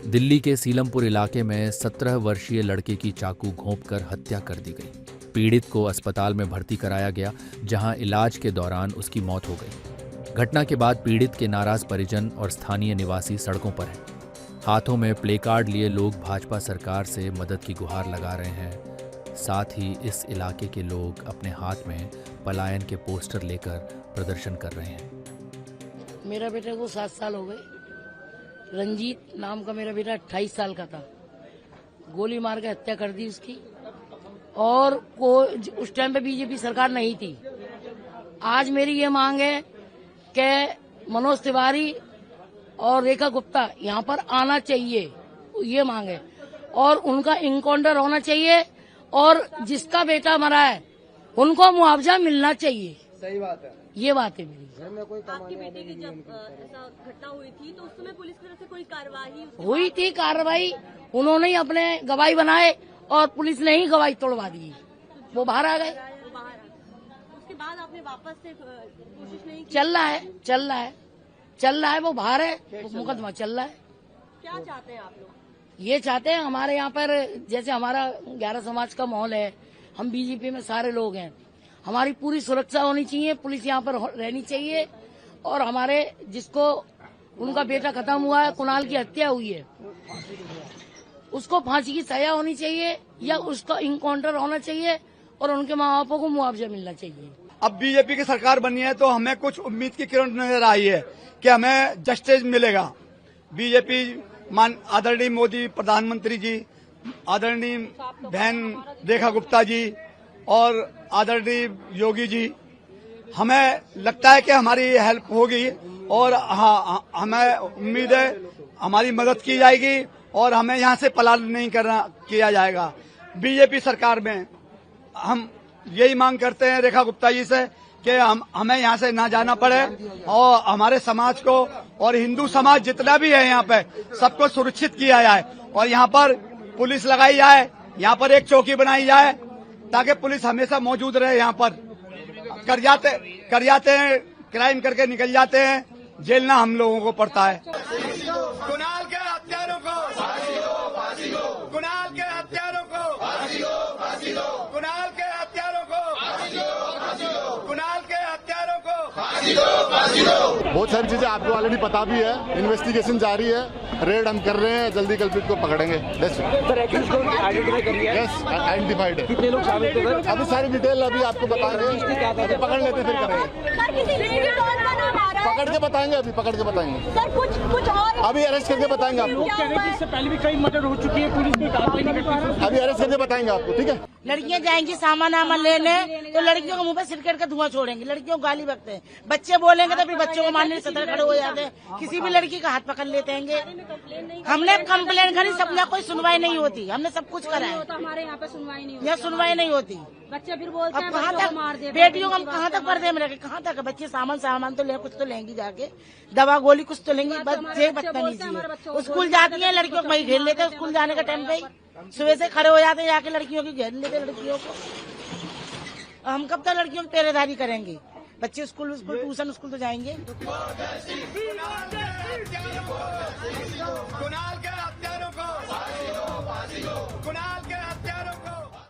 दिल्ली के सीलमपुर इलाके में 17 वर्षीय लड़के की चाकू घोंपकर हत्या कर दी गई। पीड़ित को अस्पताल में भर्ती कराया गया, जहां इलाज के दौरान उसकी मौत हो गई। घटना के बाद पीड़ित के नाराज परिजन और स्थानीय निवासी सड़कों पर हैं। हाथों में प्लेकार्ड लिए लोग भाजपा सरकार से मदद की गुहार लगा रहे हैं। साथ ही इस इलाके के लोग अपने हाथ में पलायन के पोस्टर लेकर प्रदर्शन कर रहे हैं। मेरा बेटे को 7 साल हो गए। रंजीत नाम का मेरा बेटा 28 साल का था। गोली मार के हत्या कर दी उसकी। और उस टाइम पे बीजेपी सरकार नहीं थी। आज मेरी ये मांग है कि मनोज तिवारी और रेखा गुप्ता यहाँ पर आना चाहिए, ये मांग है। और उनका इनकाउंटर होना चाहिए और जिसका बेटा मरा है उनको मुआवजा मिलना चाहिए। सही बात है, ये बात है मेरी। आपके बेटे की जब ऐसा घटना हुई थी तो उस समय पुलिस की तरफ से कोई कार्रवाई हुई थी? कार्रवाई उन्होंने ही अपने गवाही बनाए और पुलिस ने ही गवाही तोड़वा दी। वो बाहर आ गए। उसके बाद आपने वापस से कोशिश नहीं की? चल रहा है, वो बाहर है, मुकदमा चल रहा है। क्या चाहते हैं आप लोग? ये चाहते हैं हमारे यहाँ पर, जैसे हमारा 11 समाज का माहौल है, हम बीजेपी में सारे लोग हैं, हमारी पूरी सुरक्षा होनी चाहिए, पुलिस यहाँ पर रहनी चाहिए। और हमारे जिसको उनका बेटा खत्म हुआ है, कुणाल की हत्या हुई है, उसको फांसी की सजा होनी चाहिए या उसका इनकाउंटर होना चाहिए और उनके माँ बापों को मुआवजा मिलना चाहिए। अब बीजेपी की सरकार बनी है तो हमें कुछ उम्मीद की किरण नजर आई है कि हमें जस्टिस मिलेगा। बीजेपी आदरणीय मोदी प्रधानमंत्री जी, आदरणीय बहन रेखा गुप्ता जी और आदरणीय योगी जी, हमें लगता है कि हमारी हेल्प होगी और हाँ, हमें उम्मीद है हमारी मदद की जाएगी और हमें यहाँ से पलायन नहीं किया जाएगा। बीजेपी सरकार में हम यही मांग करते हैं रेखा गुप्ता जी से कि हमें यहाँ से ना जाना पड़े और हमारे समाज को और हिंदू समाज जितना भी है यहाँ पे सबको सुरक्षित किया जाए और यहाँ पर पुलिस लगाई जाए, यहाँ पर एक चौकी बनाई जाए ताकि पुलिस हमेशा मौजूद रहे। यहाँ पर कर जाते हैं क्राइम करके निकल जाते हैं, जेल ना हम लोगों को पड़ता है। कुणाल के हत्यारों को फांसी दो, फांसी दो। कुणाल के हत्यारों को फांसी दो, फांसी दो। कुणाल के हत्यारों को फांसी दो, फांसी दो। कुणाल के हत्यारों को फांसी दो, फांसी दो। बहुत सारी चीजें आपको ऑलरेडी पता भी है, इन्वेस्टिगेशन जारी है, रेड हम कर रहे हैं, जल्दी कल्प्रिट को पकड़ेंगे। आइडेंटिफाइड है। कितने लोग शामिल थे? अभी सारी डिटेल अभी आपको बताएंगे, पकड़ लेते फिर करेंगे। पकड़ के बताएंगे, अभी पकड़ के बताएंगे सर। कुछ और अभी अरेस्ट करके बताएंगे आपको। इससे पहले भी कई मर्डर हो चुकी है, पुलिस ने कार्रवाई नहीं करती। अभी अरेस्ट करके बताएंगे आपको, ठीक है। लड़कियां जाएंगी सामान लेने तो लड़कियों के मुंह पे सिरकेट का धुआं छोड़ेंगे, लड़कियों को गाली बकते हैं। बच्चे बोलेंगे तो फिर बच्चों को मारने से सतर खड़े हो जाते हैं। किसी भी लड़की का हाथ पकड़ लेते हैं। हमने कंप्लेन करी, सबका कोई सुनवाई नहीं होती। हमने सब कुछ करा है, हमारे यहाँ पे सुनवाई नहीं होती। यहाँ सुनवाई नहीं होती। बच्चे फिर बोलते हैं कहाँ तक बेटियों को हम कहाँ तक पर्दे में रखे? कहाँ तक बच्चे सामान तो ले, कुछ तो लेंगी जाके, दवा गोली कुछ तो लेंगी। बदतमीजी स्कूल जाती है लड़कियों को वही घेर लेते हैं। स्कूल जाने के टाइम पे सुबह से खड़े हो जाते हैं, जाके लड़कियों की घेर लेते लड़कियों को। हम कब तक लड़कियों की पहरेदारी करेंगे? बच्चे स्कूल ट्यूशन स्कूल तो जाएंगे। कुणाल के हत्यारों को फांसी दो, फांसी दो। कुणाल